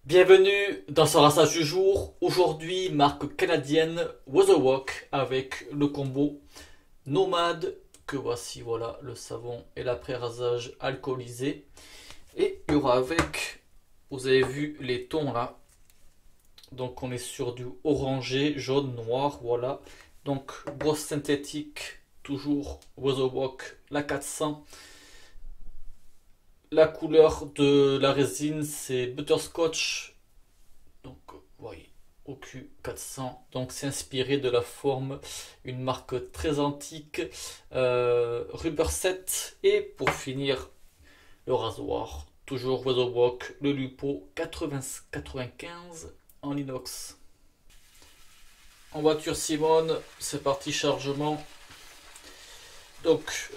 Bienvenue dans ce rassage du jour. Aujourd'hui, marque canadienne Weatherwalk avec le combo Nomade que voici, voilà le savon et l'après-rasage alcoolisé. Et il y aura avec, vous avez vu les tons là. Donc on est sur du orangé, jaune, noir, voilà. Donc brosse synthétique, toujours Weatherwalk, la 400. La couleur de la résine c'est butterscotch. Donc vous voyez, au Q400. Donc c'est inspiré de la forme, une marque très antique, Rubber Set. Et pour finir, le rasoir, toujours Weatherwalk, le Lupo 95 en inox. En voiture Simone, c'est parti chargement. Donc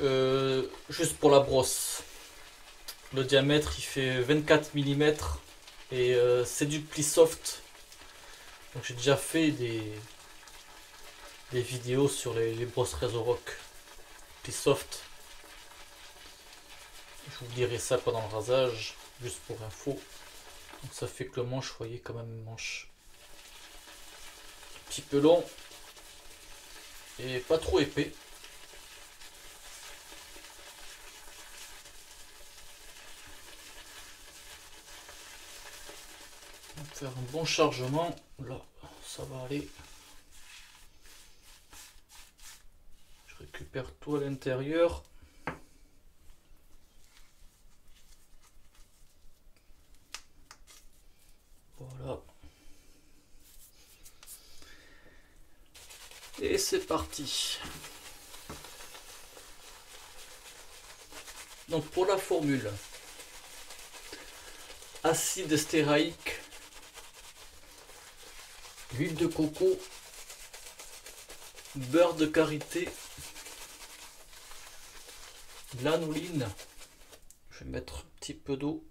juste pour la brosse. Le diamètre il fait 24 mm et c'est du pli soft. Donc j'ai déjà fait des vidéos sur les brosses Weatherwalk pli soft. Je vous dirai ça pendant le rasage, juste pour info. Donc ça fait que le manche, vous voyez quand même une manche un petit peu long et pas trop épais. Faire un bon chargement, là ça va aller. Je récupère tout à l'intérieur. Voilà. Et c'est parti. Donc pour la formule, acide stéraïque, huile de coco, beurre de karité, de l'anoline. Je vais mettre un petit peu d'eau.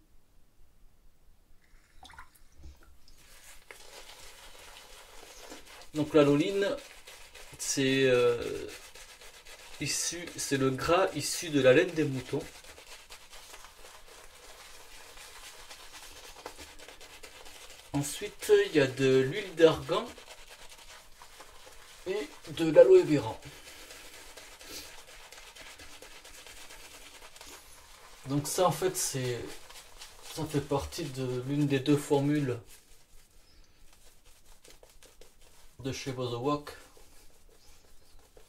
Donc l'anoline, c'est c'est le gras issu de la laine des moutons. Ensuite, il y a de l'huile d'argan et de l'aloe vera. Donc ça en fait ça fait partie de l'une des deux formules de chez Weatherwalk.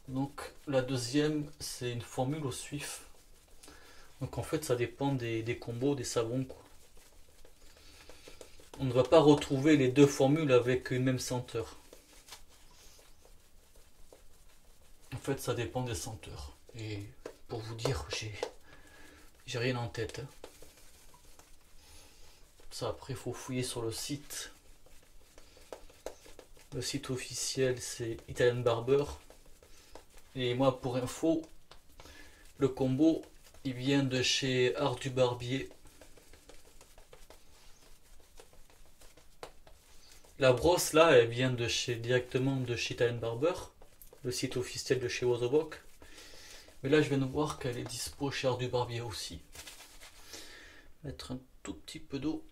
Donc la deuxième c'est une formule au suif. Donc en fait ça dépend des combos, des savons quoi. On ne va pas retrouver les deux formules avec une même senteur. En fait ça dépend des senteurs. Et pour vous dire, j'ai rien en tête. Ça après il faut fouiller sur le site. Le site officiel c'est Italian Barber. Et moi pour info, le combo il vient de chez Art du Barbier. La brosse là elle vient directement de chez Italian Barber, le site officiel de chez Weatherwalk. Mais là je viens de voir qu'elle est dispo chez Art du Barbier aussi. Mettre un tout petit peu d'eau.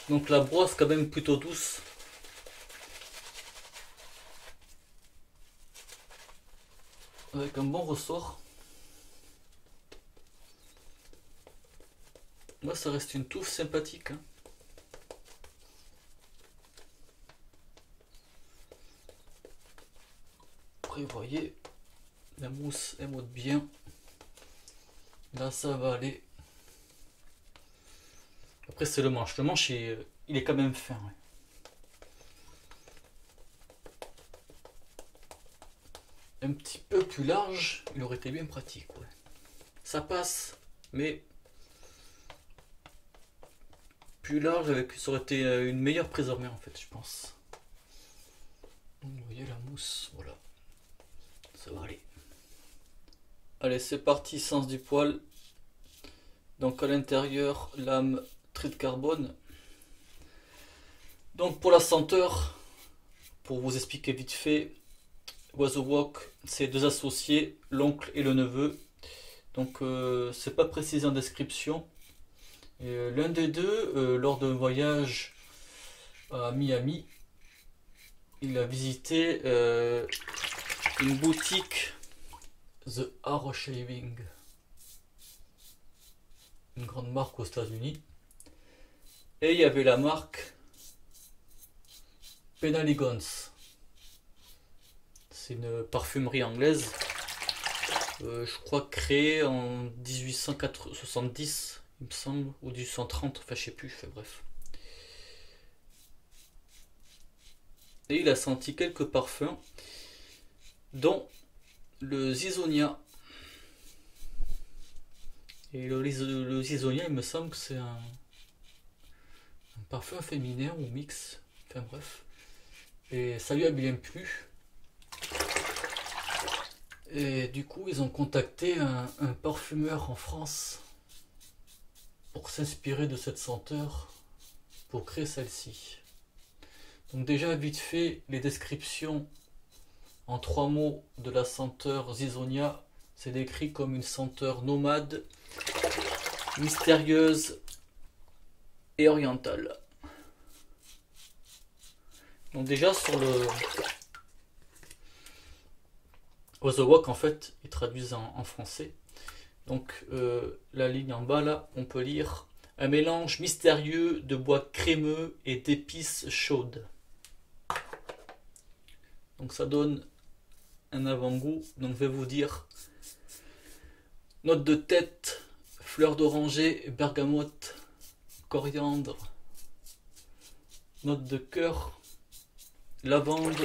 Donc la brosse quand même plutôt douce. Avec un bon ressort. Moi ça reste une touffe sympathique. Hein. Après vous voyez, la mousse elle motte bien. Là ça va aller. Après c'est le manche. Le manche il est quand même fin. Ouais. Un petit peu plus large, il aurait été bien pratique. Ouais. Ça passe, mais plus large, ça aurait été une meilleure prise en main en fait, je pense. Donc, vous voyez la mousse, voilà. Ça va aller. Allez, c'est parti, sens du poil. Donc à l'intérieur, lame trait de carbone. Donc pour la senteur, pour vous expliquer vite fait, Weatherwalk, c'est deux associés, l'oncle et le neveu. Donc c'est pas précisé en description. L'un des deux, lors d'un voyage à Miami, il a visité une boutique The Arrow Shaving, une grande marque aux États-Unis, et il y avait la marque Penhaligon's. C'est une parfumerie anglaise, je crois créée en 1870, il me semble, ou 1830, enfin je sais plus, enfin, bref. Et il a senti quelques parfums, dont le Zizonia. Et le Zizonia, il me semble que c'est un parfum féminin ou mix, enfin bref. Et ça lui a bien plu. Et du coup, ils ont contacté un parfumeur en France pour s'inspirer de cette senteur pour créer celle-ci. Donc déjà, vite fait, les descriptions en 3 mots de la senteur Zizonia, c'est décrit comme une senteur nomade, mystérieuse et orientale. Donc déjà sur le The Walk, en fait, ils traduisent en français. Donc la ligne en bas là, on peut lire un mélange mystérieux de bois crémeux et d'épices chaudes. Donc ça donne un avant-goût. Donc je vais vous dire note de tête, fleur d'oranger, bergamote, coriandre. Note de cœur, lavande,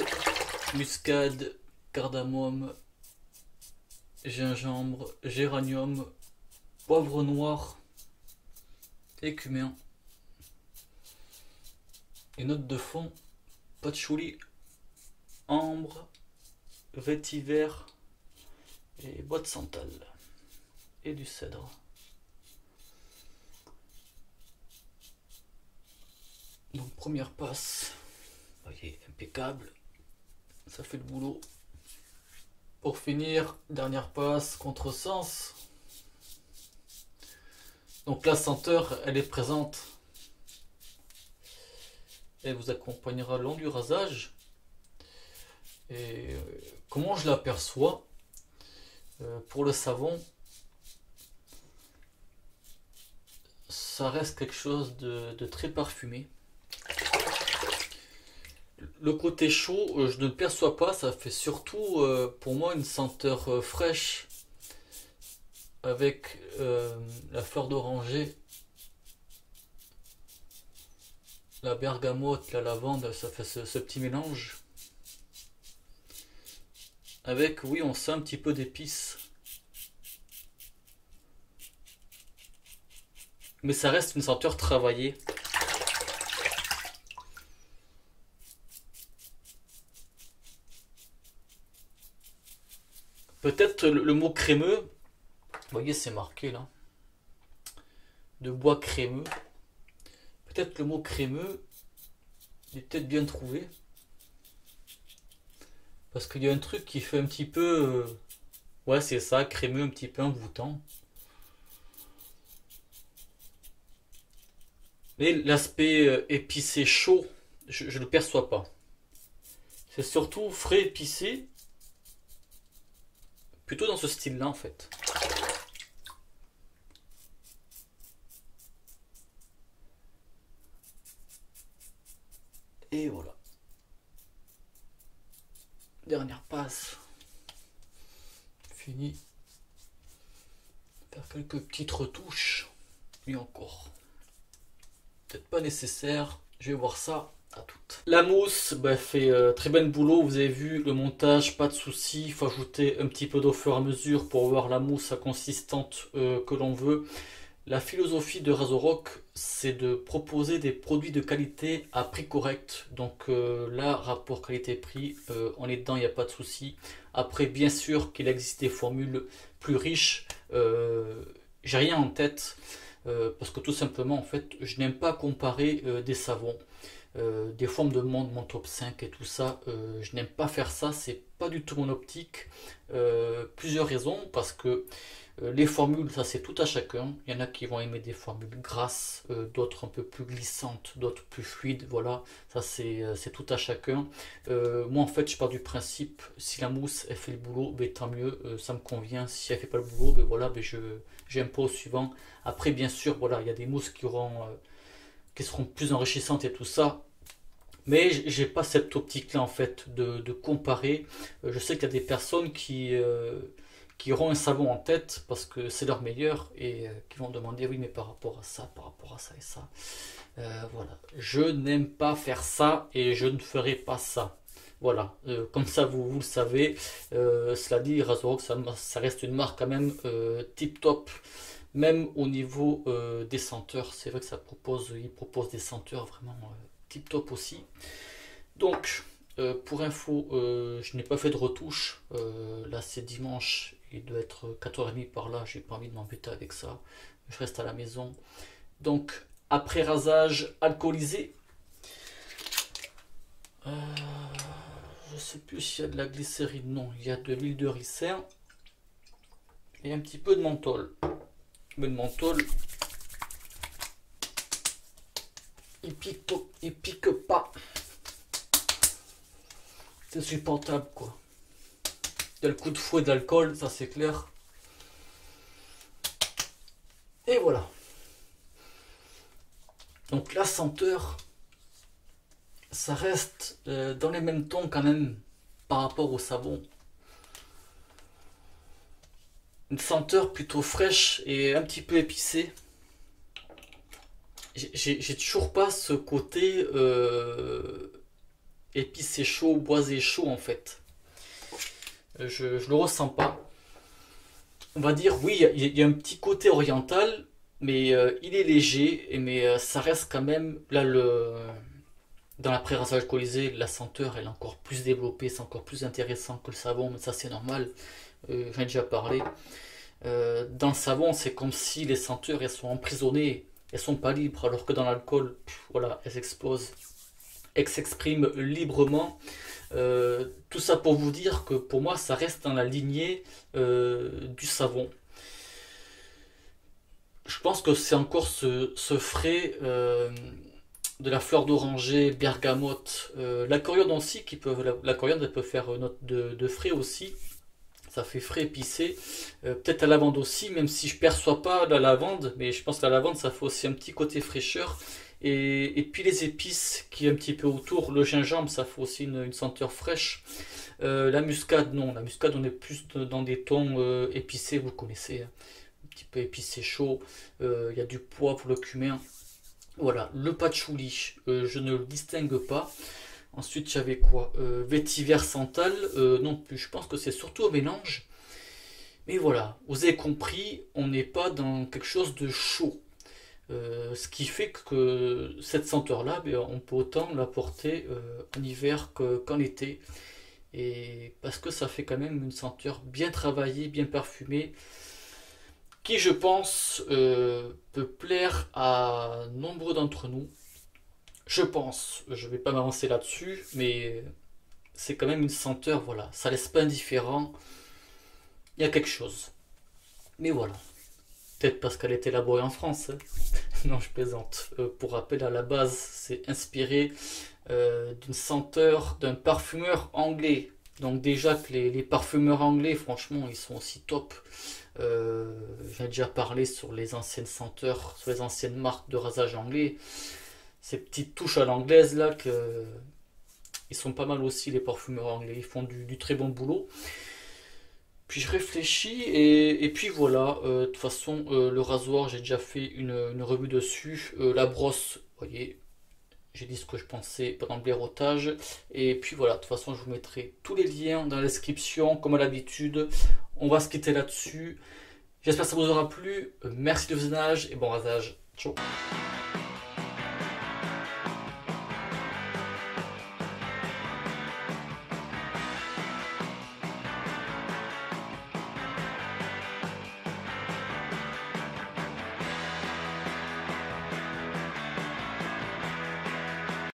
muscade, cardamome, gingembre, géranium, poivre noir et cumin. Et note de fond, patchouli, ambre, vétiver et bois de santal et du cèdre. Donc première passe, voyez, impeccable, ça fait le boulot. Pour finir, dernière passe, contresens. Donc la senteur, elle est présente. Elle vous accompagnera le long du rasage. Et comment je l'aperçois? Pour le savon, ça reste quelque chose de très parfumé. Le côté chaud, je ne le perçois pas, ça fait surtout pour moi une senteur fraîche avec la fleur d'oranger, la bergamote, la lavande, ça fait ce petit mélange. Avec, oui, on sent un petit peu d'épices. Mais ça reste une senteur travaillée. Peut-être le mot crémeux, vous voyez c'est marqué là, de bois crémeux. Peut-être le mot crémeux, il est peut-être bien trouvé. Parce qu'il y a un truc qui fait un petit peu, ouais c'est ça, crémeux, un petit peu envoûtant. Mais l'aspect épicé chaud, je ne le perçois pas. C'est surtout frais épicé. Plutôt dans ce style-là en fait. Et voilà. Dernière passe. Fini. Faire quelques petites retouches. Et encore. Peut-être pas nécessaire. Je vais voir ça à toutes. La mousse fait très bien le boulot. Vous avez vu le montage, pas de souci. Il faut ajouter un petit peu d'eau au fur et à mesure pour avoir la mousse consistante que l'on veut. La philosophie de Razorrock, c'est de proposer des produits de qualité à prix correct. Donc là, rapport qualité-prix, on est dedans, il n'y a pas de souci. Après, bien sûr qu'il existe des formules plus riches. J'ai rien en tête. Parce que tout simplement, en fait, je n'aime pas comparer des savons. des fois on me demande mon top 5 et tout ça. Je n'aime pas faire ça, c'est pas du tout mon optique. Plusieurs raisons, parce que les formules, ça c'est tout à chacun. Il y en a qui vont aimer des formules grasses, d'autres un peu plus glissantes, d'autres plus fluides. Voilà, ça c'est tout à chacun. Moi en fait, je pars du principe, si la mousse elle fait le boulot, ben, tant mieux, ça me convient. Si elle fait pas le boulot, ben voilà, ben, j'aime pas au suivant. Après, bien sûr, voilà, il y a des mousses qui seront plus enrichissantes et tout ça. Mais j'ai pas cette optique-là en fait de comparer. Je sais qu'il y a des personnes qui auront un savon en tête parce que c'est leur meilleur et qui vont demander oui mais par rapport à ça et ça. Voilà. Je n'aime pas faire ça et je ne ferai pas ça. Voilà, comme ça vous le savez. Cela dit, Razorok ça reste une marque quand même tip top. Même au niveau des senteurs, c'est vrai que il propose des senteurs vraiment tip top aussi. Donc, pour info, je n'ai pas fait de retouche. Là, c'est dimanche, il doit être 4h30 par là. J'ai pas envie de m'embêter avec ça. Je reste à la maison. Donc, après rasage alcoolisé, je sais plus s'il y a de la glycérine. Non, il y a de l'huile de ricin et un petit peu de menthol. Mais le menthol, il pique pas. C'est supportable quoi. Il y a le coup de fouet de l'alcool, ça c'est clair. Et voilà. Donc la senteur, ça reste dans les mêmes tons quand même par rapport au savon. Une senteur plutôt fraîche et un petit peu épicée. J'ai toujours pas ce côté épicé chaud, boisé chaud en fait. Je le ressens pas. On va dire oui, il y a un petit côté oriental, mais il est léger, mais ça reste quand même là dans l'après-rasage alcoolisé, la senteur elle est encore plus développée, c'est encore plus intéressant que le savon, mais ça c'est normal. J'en ai déjà parlé. Dans le savon, c'est comme si les senteurs elles sont emprisonnées, elles sont pas libres, alors que dans l'alcool, voilà, elles explosent, elles s'expriment librement. Tout ça pour vous dire que pour moi, ça reste dans la lignée du savon. Je pense que c'est encore ce frais de la fleur d'oranger, bergamote, la coriandre aussi, la coriandre elle peut faire note de frais aussi. Ça fait frais épicé, peut-être la lavande aussi, même si je perçois pas la lavande, mais je pense que la lavande ça fait aussi un petit côté fraîcheur. Et puis les épices qui est un petit peu autour, le gingembre ça fait aussi une senteur fraîche. La muscade non, la muscade on est plus dans des tons épicés, vous connaissez, hein. Un petit peu épicé chaud, il y a du poivre, le cumin. Voilà, le patchouli, je ne le distingue pas. Ensuite, j'avais quoi vétiver santal, non plus. Je pense que c'est surtout au mélange. Mais voilà, vous avez compris, on n'est pas dans quelque chose de chaud. Ce qui fait que cette senteur-là, ben, on peut autant la porter en hiver qu'en été. Et parce que ça fait quand même une senteur bien travaillée, bien parfumée, qui je pense peut plaire à nombreux d'entre nous. Je pense, je vais pas m'avancer là-dessus, mais c'est quand même une senteur, voilà, ça laisse pas indifférent. Il y a quelque chose. Mais voilà. Peut-être parce qu'elle est élaborée en France, hein. Non, je plaisante. Pour rappel, à la base, c'est inspiré d'une senteur d'un parfumeur anglais. Donc déjà que les parfumeurs anglais, franchement, ils sont aussi top. J'ai déjà parlé sur les anciennes senteurs, sur les anciennes marques de rasage anglais. Ces petites touches à l'anglaise là, ils sont pas mal aussi les parfumeurs anglais. Ils font du très bon boulot. Puis je réfléchis et puis voilà, de toute façon le rasoir j'ai déjà fait une revue dessus, la brosse, vous voyez, j'ai dit ce que je pensais pendant le blaireautage, et puis voilà, de toute façon je vous mettrai tous les liens dans la description comme à l'habitude. On va se quitter là-dessus, j'espère que ça vous aura plu, merci de visionnage et bon rasage, ciao.